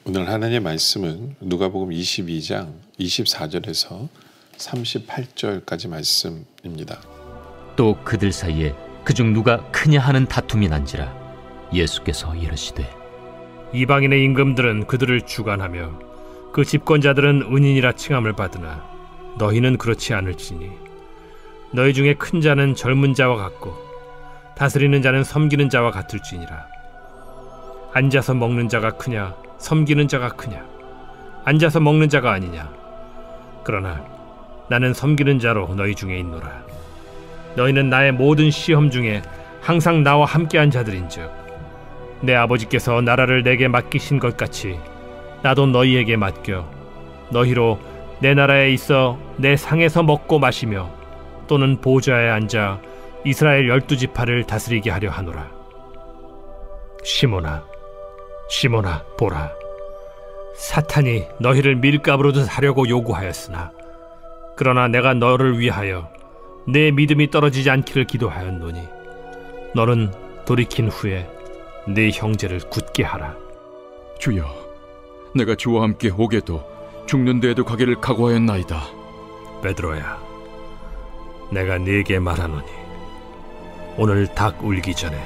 오늘 하나님의 말씀은 누가복음 22장 24절에서 38절까지 말씀입니다. 또 그들 사이에 그중 누가 크냐 하는 다툼이 난지라 예수께서 이르시되 이방인의 임금들은 그들을 주관하며 그 집권자들은 은인이라 칭함을 받으나 너희는 그렇지 않을지니 너희 중에 큰 자는 젊은 자와 같고 다스리는 자는 섬기는 자와 같을지니라. 앉아서 먹는 자가 크냐 섬기는 자가 크냐? 앉아서 먹는 자가 아니냐? 그러나 나는 섬기는 자로 너희 중에 있노라. 너희는 나의 모든 시험 중에 항상 나와 함께한 자들인즉 내 아버지께서 나라를 내게 맡기신 것 같이 나도 너희에게 맡겨 너희로 내 나라에 있어 내 상에서 먹고 마시며 또는 보좌에 앉아 이스라엘 12지파를 다스리게 하려 하노라. 시몬아, 시몬아, 보라, 사탄이 너희를 밀가루로 사려고 요구하였으나 그러나 내가 너를 위하여 내 믿음이 떨어지지 않기를 기도하였노니 너는 돌이킨 후에 네 형제를 굳게 하라. 주여, 내가 주와 함께 오게도 죽는 데에도 가기를 각오하였나이다. 베드로야, 내가 네게 말하노니 오늘 닭 울기 전에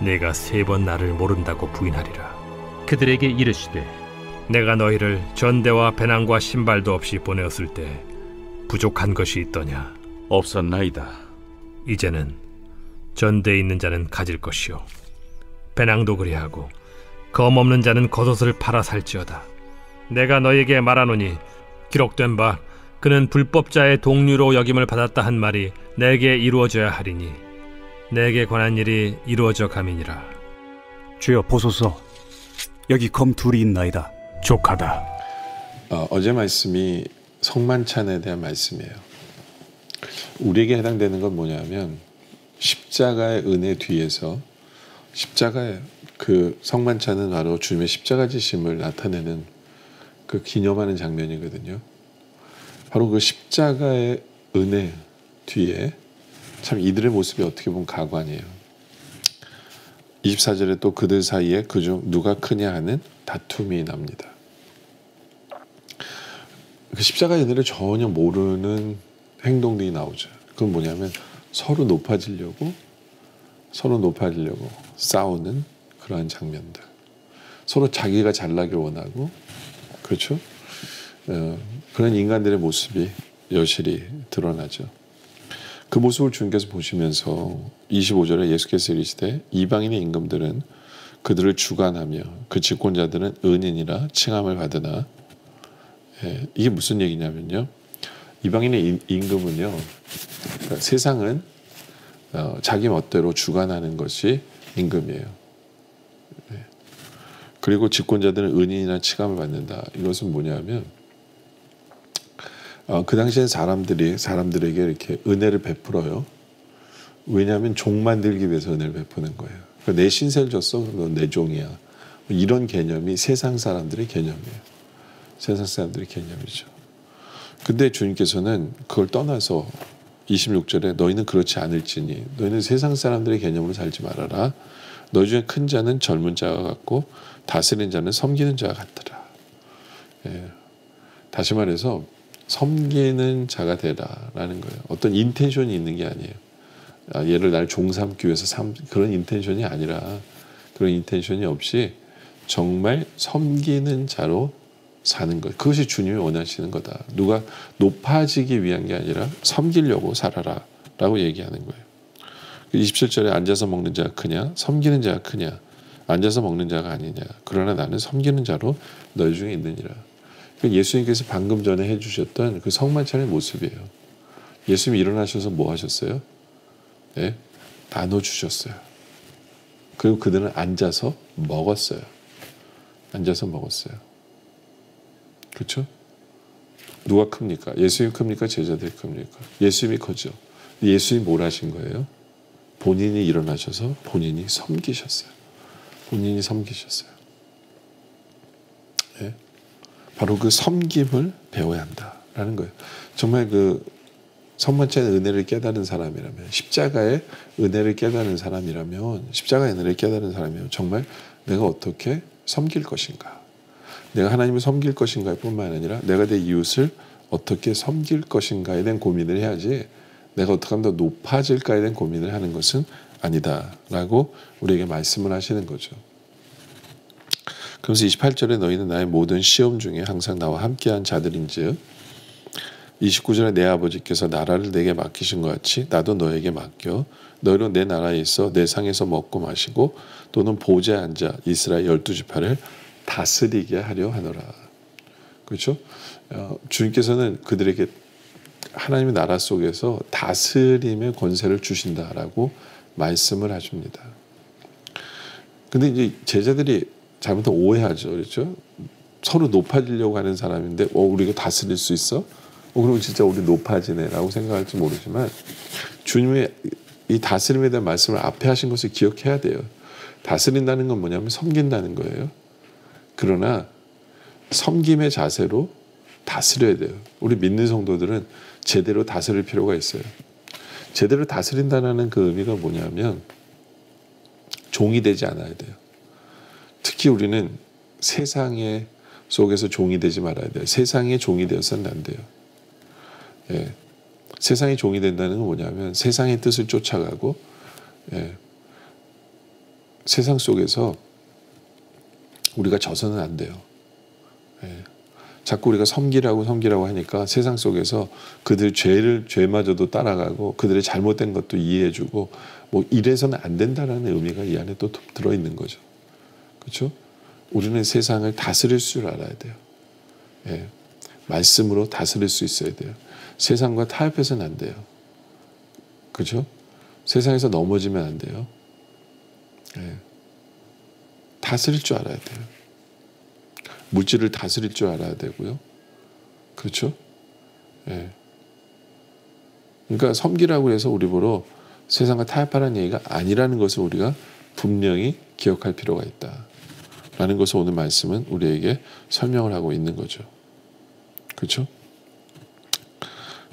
네가 3번 나를 모른다고 부인하리라. 그들에게 이르시되 내가 너희를 전대와 배낭과 신발도 없이 보내었을 때 부족한 것이 있더냐? 없었나이다. 이제는 전대에 있는 자는 가질 것이요 배낭도 그리하고 검 없는 자는 겉옷을 팔아 살지어다. 내가 너희에게 말하노니 기록된 바 그는 불법자의 동류로 여김을 받았다 한 말이 내게 이루어져야 하리니 내게 관한 일이 이루어져 가미니라. 주여 보소서, 여기 검 둘이 있나이다. 족하다. 어제 말씀이 성만찬에 대한 말씀이에요. 우리에게 해당되는 건 뭐냐면 십자가의 은혜 뒤에서 십자가의 그 성만찬은 바로 주님의 십자가 지심을 나타내는 그 기념하는 장면이거든요. 바로 그 십자가의 은혜 뒤에 참 이들의 모습이 어떻게 보면 가관이에요. 24절에 또 그들 사이에 그중 누가 크냐 하는 다툼이 납니다. 그 십자가의 은혜를 전혀 모르는 행동들이 나오죠. 그건 뭐냐면 서로 높아지려고 싸우는 그러한 장면들. 서로 자기가 잘나길 원하고, 그렇죠? 그런 인간들의 모습이 여실히 드러나죠. 그 모습을 주님께서 보시면서 25절에 예수께서 이르시되 이방인의 임금들은 그들을 주관하며 그 집권자들은 은인이라 칭함을 받으나, 이게 무슨 얘기냐면요, 이방인의 임금은요, 그러니까 세상은 자기 멋대로 주관하는 것이 임금이에요. 네. 그리고 집권자들은 은인이나 치감을 받는다. 이것은 뭐냐면 그 당시에 사람들에게 이렇게 은혜를 베풀어요. 왜냐하면 종 만들기 위해서 은혜를 베푸는 거예요. 그러니까 내 신세를 줬어, 그럼 넌 내 종이야. 이런 개념이 세상 사람들의 개념이에요. 세상 사람들의 개념이죠. 근데 주님께서는 그걸 떠나서 26절에 너희는 그렇지 않을지니 너희는 세상 사람들의 개념으로 살지 말아라. 너희 중에 큰 자는 젊은 자와 같고 다스리는 자는 섬기는 자와 같더라. 예. 다시 말해서 섬기는 자가 되라라는 거예요. 어떤 인텐션이 있는 게 아니에요. 얘를 날 종삼기 위해서 그런 인텐션이 아니라 그런 인텐션이 없이 정말 섬기는 자로 사는 것. 그것이 주님이 원하시는 거다. 누가 높아지기 위한 게 아니라 섬기려고 살아라 라고 얘기하는 거예요. 27절에 앉아서 먹는 자가 크냐 섬기는 자가 크냐 앉아서 먹는 자가 아니냐 그러나 나는 섬기는 자로 너희 중에 있느니라. 예수님께서 방금 전에 해주셨던 그 성만찬의 모습이에요. 예수님이 일어나셔서 뭐 하셨어요? 네? 나눠주셨어요. 그리고 그들은 앉아서 먹었어요. 앉아서 먹었어요. 그렇죠? 누가 큽니까? 예수님이 큽니까? 제자들이 큽니까? 예수님이 커죠. 예수님이 뭘 하신 거예요? 본인이 일어나셔서 본인이 섬기셨어요. 본인이 섬기셨어요. 네? 바로 그 섬김을 배워야 한다라는 거예요. 정말 그 성만찬의 은혜를 깨달은 사람이라면 십자가의 은혜를 깨달은 사람이라면 십자가의 은혜를 깨달은 사람이면 정말 내가 어떻게 섬길 것인가 내가 하나님을 섬길 것인가 뿐만 아니라 내가 내 이웃을 어떻게 섬길 것인가에 대한 고민을 해야지 내가 어떻게 하면 더 높아질까에 대한 고민을 하는 것은 아니다라고 우리에게 말씀을 하시는 거죠. 그래서 28절에 너희는 나의 모든 시험 중에 항상 나와 함께한 자들인즉 29절에 내 아버지께서 나라를 내게 맡기신 것 같이 나도 너에게 맡겨 너희로 내 나라에 있어 내 상에서 먹고 마시고 또는 보좌에 앉아 이스라엘 12지파를 다스리게 하려 하노라. 그렇죠? 주님께서는 그들에게 하나님의 나라 속에서 다스림의 권세를 주신다라고 말씀을 하십니다. 근데 이제 제자들이 잘못하면 오해하죠. 그렇죠? 서로 높아지려고 하는 사람인데 우리가 다스릴 수 있어? 그럼 진짜 우리 높아지네라고 생각할지 모르지만 주님의 이 다스림에 대한 말씀을 앞에 하신 것을 기억해야 돼요. 다스린다는 건 뭐냐면 섬긴다는 거예요. 그러나 섬김의 자세로 다스려야 돼요. 우리 믿는 성도들은 제대로 다스릴 필요가 있어요. 제대로 다스린다는 그 의미가 뭐냐면 종이 되지 않아야 돼요. 특히 우리는 세상의 속에서 종이 되지 말아야 돼요. 세상의 종이 되어서는 안 돼요. 예. 세상의 종이 된다는 건 뭐냐면 세상의 뜻을 쫓아가고 세상 속에서 우리가 져서는 안 돼요. 자꾸 우리가 섬기라고 하니까 세상 속에서 그들 죄마저도 따라가고 그들의 잘못된 것도 이해해주고 뭐 이래서는 안 된다라는 의미가 이 안에 또 들어있는 거죠. 그렇죠? 우리는 세상을 다스릴 줄 알아야 돼요. 말씀으로 다스릴 수 있어야 돼요. 세상과 타협해서는 안 돼요. 그렇죠? 세상에서 넘어지면 안 돼요. 다스릴 줄 알아야 돼요. 물질을 다스릴 줄 알아야 되고요. 그렇죠? 그러니까 섬기라고 해서 우리 보러 세상과 타협하라는 얘기가 아니라는 것을 우리가 분명히 기억할 필요가 있다. 라는 것을 오늘 말씀은 우리에게 설명을 하고 있는 거죠. 그렇죠?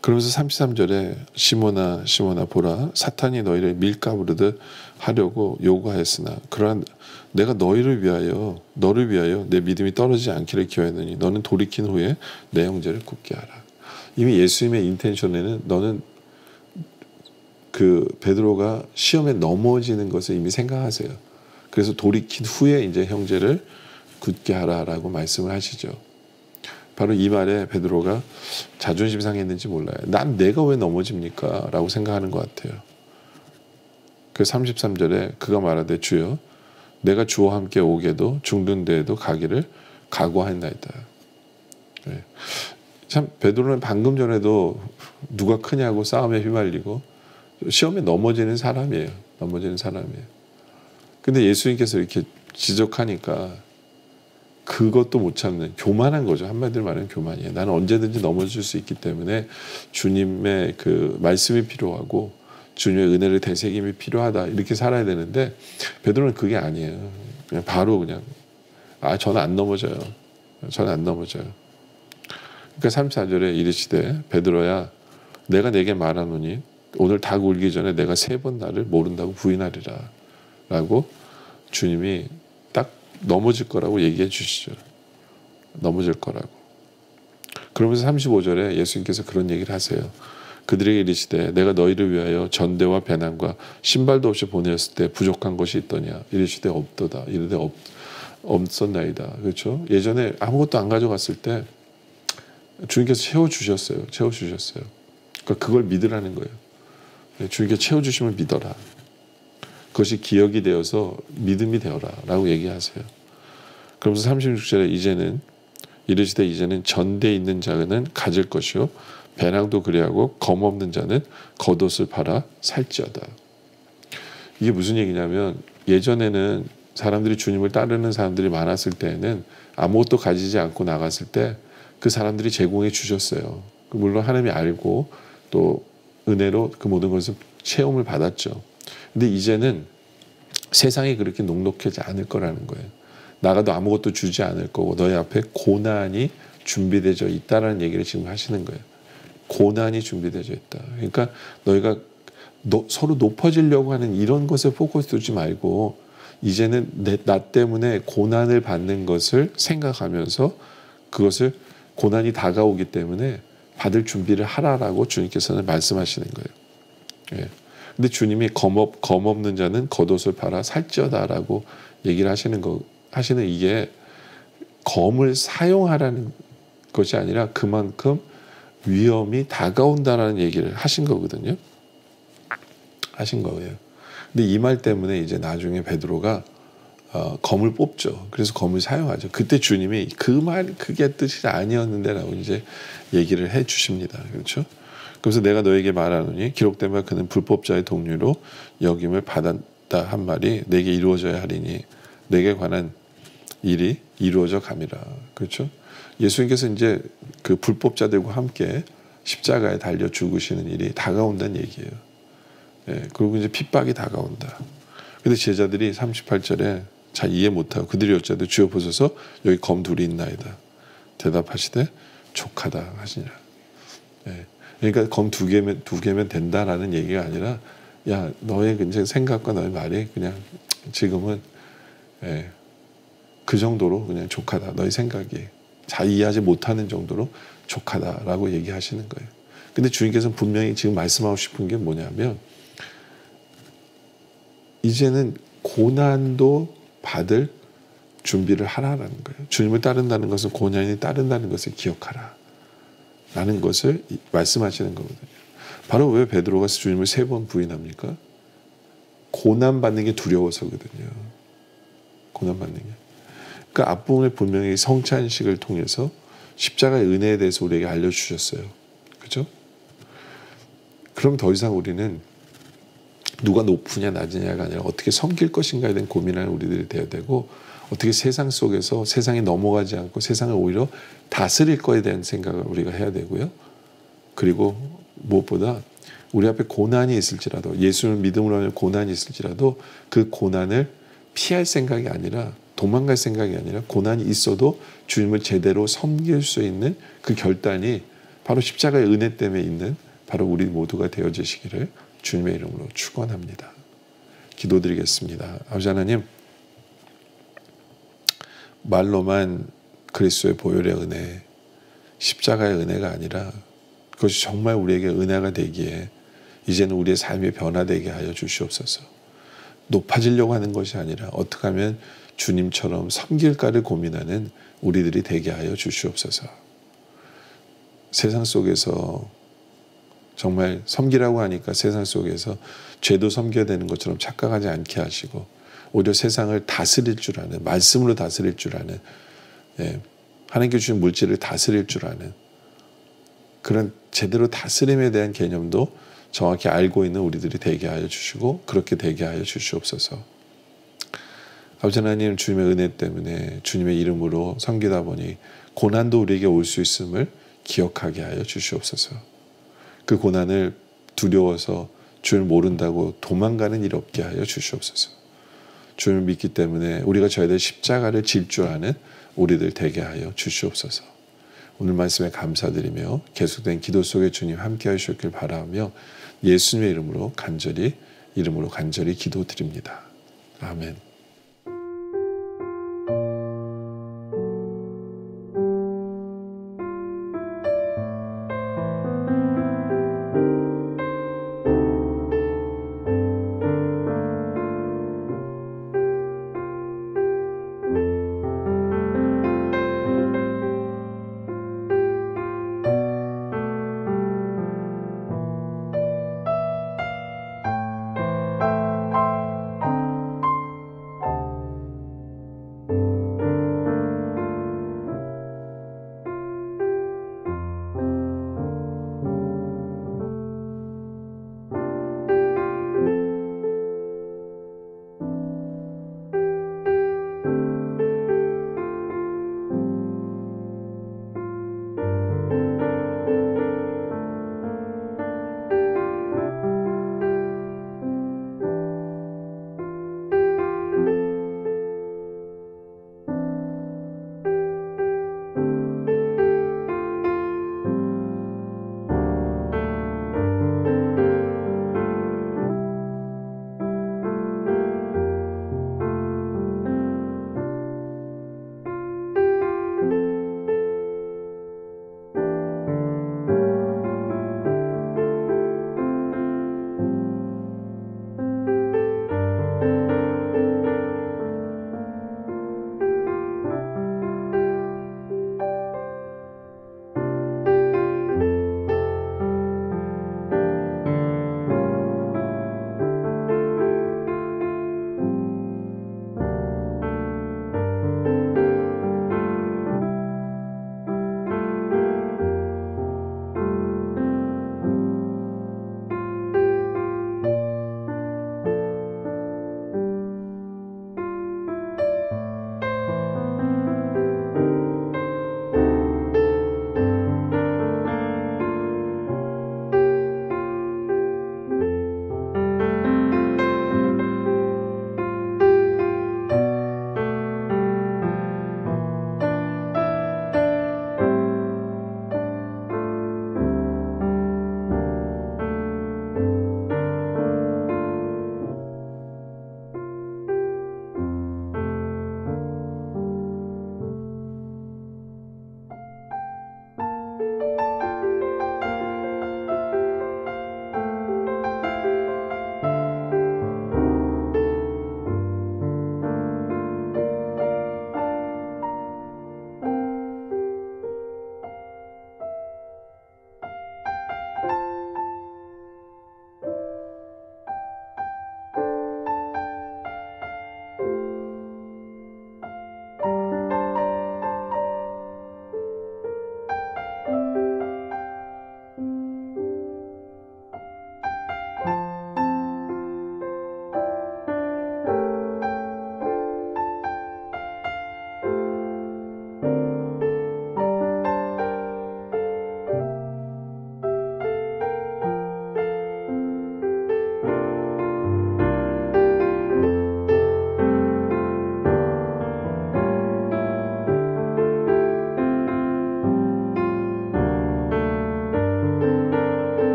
그러면서 33절에 시몬아 시몬아 보라 사탄이 너희를 밀가부르듯 하려고 요구하였으나 그러한 내가 너를 위하여 내 믿음이 떨어지지 않기를 기원하노니 너는 돌이킨 후에 내 형제를 굳게 하라. 이미 예수님의 인텐션에는 너는 그 베드로가 시험에 넘어지는 것을 이미 생각하세요. 그래서 돌이킨 후에 이제 형제를 굳게 하라라고 말씀을 하시죠. 바로 이 말에 베드로가 자존심 상했는지 몰라요. 난 내가 왜 넘어집니까? 라고 생각하는 것 같아요. 그 33절에 그가 말하되 주여 내가 주와 함께 오게도 죽는 데에도 가기를 각오하였나이다. 참 베드로는 방금 전에도 누가 크냐고 싸움에 휘말리고 시험에 넘어지는 사람이에요. 넘어지는 사람이에요. 근데 예수님께서 이렇게 지적하니까 그것도 못 참는 교만한 거죠. 한마디로 말하면 교만이에요. 나는 언제든지 넘어질 수 있기 때문에 주님의 그 말씀이 필요하고 주님의 은혜를 되새김이 필요하다. 이렇게 살아야 되는데 베드로는 그게 아니에요. 그냥 바로 그냥 저는 안 넘어져요. 저는 안 넘어져요. 그러니까 34절에 이르시되 베드로야 내가 내게 말하노니 오늘 닭 울기 전에 내가 3번 나를 모른다고 부인하리라 라고 주님이 딱 넘어질 거라고 얘기해 주시죠. 넘어질 거라고. 그러면서 35절에 예수님께서 그런 얘기를 하세요. 그들에게 이르시되 내가 너희를 위하여 전대와 배낭과 신발도 없이 보내었을 때 부족한 것이 있더냐. 이르시되 없도다. 이르되 없었나이다. 그렇죠? 예전에 아무것도 안 가져갔을 때 주님께서 채워주셨어요. 채워주셨어요. 그러니까 그걸 믿으라는 거예요. 주님께 채워주시면 믿어라. 그것이 기억이 되어서 믿음이 되어라 라고 얘기하세요. 그러면서 36절에 이제는 이르시되 이제는 전대에 있는 자는 가질 것이요 배낭도 그리하고 검 없는 자는 겉옷을 팔아 살지어다. 이게 무슨 얘기냐면 예전에는 사람들이 주님을 따르는 사람들이 많았을 때에는 아무것도 가지지 않고 나갔을 때 그 사람들이 제공해 주셨어요. 물론 하나님이 알고 또 은혜로 그 모든 것을 체험을 받았죠. 근데 이제는 세상이 그렇게 녹록하지 않을 거라는 거예요. 나가도 아무것도 주지 않을 거고 너희 앞에 고난이 준비되어 있다라는 얘기를 지금 하시는 거예요. 고난이 준비되어 있다. 그러니까 너희가 서로 높아지려고 하는 이런 것에 포커스 두지 말고 이제는 나 때문에 고난을 받는 것을 생각하면서 그것을 고난이 다가오기 때문에 받을 준비를 하라라고 주님께서는 말씀하시는 거예요. 예. 근데 주님이 검 없는 자는 겉옷을 팔아 살지어다라고 얘기를 하시는 이게 검을 사용하라는 것이 아니라 그만큼 위험이 다가온다라는 얘기를 하신 거거든요. 하신 거예요. 근데 이 말 때문에 이제 나중에 베드로가 검을 뽑죠. 그래서 검을 사용하죠. 그때 주님이 그게 뜻이 아니었는데라고 이제 얘기를 해 주십니다. 그렇죠? 그래서 내가 너에게 말하노니 기록된 바 그는 불법자의 동류로 여김을 받았다 한 말이 내게 이루어져야 하리니 내게 관한 일이 이루어져 감이라. 그렇죠? 예수님께서 이제 그 불법자들과 함께 십자가에 달려 죽으시는 일이 다가온다는 얘기예요. 예, 그리고 이제 핍박이 다가온다. 근데 제자들이 38절에 잘 이해 못하고 그들이 어찌하되 주여 보소서 여기 검 둘이 있나이다. 대답하시되 족하다 하시니라. 예, 그러니까 검 두 개면 된다라는 얘기가 아니라 야 너의 생각과 너의 말이 그냥 지금은 그 정도로 그냥 족하다. 너의 생각이 잘 이해하지 못하는 정도로 족하다라고 얘기하시는 거예요. 근데 주님께서는 분명히 지금 말씀하고 싶은 게 뭐냐면 이제는 고난도 받을 준비를 하라라는 거예요. 주님을 따른다는 것은 고난이 따른다는 것을 기억하라 라는 것을 말씀하시는 거거든요. 바로 왜 베드로가 주님을 3번 부인합니까? 고난받는 게 두려워서거든요. 고난받는 게. 그러니까 앞부분에 분명히 성찬식을 통해서 십자가의 은혜에 대해서 우리에게 알려주셨어요. 그렇죠? 그럼 더 이상 우리는 누가 높으냐 낮으냐가 아니라 어떻게 섬길 것인가에 대한 고민하는 우리들이 되어야 되고 어떻게 세상 속에서 세상에 넘어가지 않고 세상을 오히려 다스릴 거에 대한 생각을 우리가 해야 되고요. 그리고 무엇보다 우리 앞에 고난이 있을지라도 예수를 믿음으로 하는 고난이 있을지라도 그 고난을 피할 생각이 아니라 도망갈 생각이 아니라 고난이 있어도 주님을 제대로 섬길 수 있는 그 결단이 바로 십자가의 은혜 때문에 있는 바로 우리 모두가 되어지시기를 주님의 이름으로 축원합니다. 기도드리겠습니다. 아버지 하나님, 말로만 그리스도의 보혈의 은혜, 십자가의 은혜가 아니라 그것이 정말 우리에게 은혜가 되기에 이제는 우리의 삶이 변화되게 하여 주시옵소서. 높아지려고 하는 것이 아니라 어떻게 하면 주님처럼 섬길까를 고민하는 우리들이 되게 하여 주시옵소서. 세상 속에서 정말 섬기라고 하니까 세상 속에서 죄도 섬겨야 되는 것처럼 착각하지 않게 하시고 오히려 세상을 다스릴 줄 아는, 말씀으로 다스릴 줄 아는, 하나님께 주신 물질을 다스릴 줄 아는 그런 제대로 다스림에 대한 개념도 정확히 알고 있는 우리들이 되게 하여 주시고 그렇게 되게 하여 주시옵소서. 아버지 하나님, 주님의 은혜 때문에 주님의 이름으로 섬기다 보니 고난도 우리에게 올 수 있음을 기억하게 하여 주시옵소서. 그 고난을 두려워서 주를 모른다고 도망가는 일 없게 하여 주시옵소서. 주를 믿기 때문에 우리가 져야 될 십자가를 질 줄 아는 우리들 되게 하여 주시옵소서. 오늘 말씀에 감사드리며 계속된 기도 속에 주님 함께 하시길 바라며 예수님의 이름으로 간절히 기도드립니다. 아멘.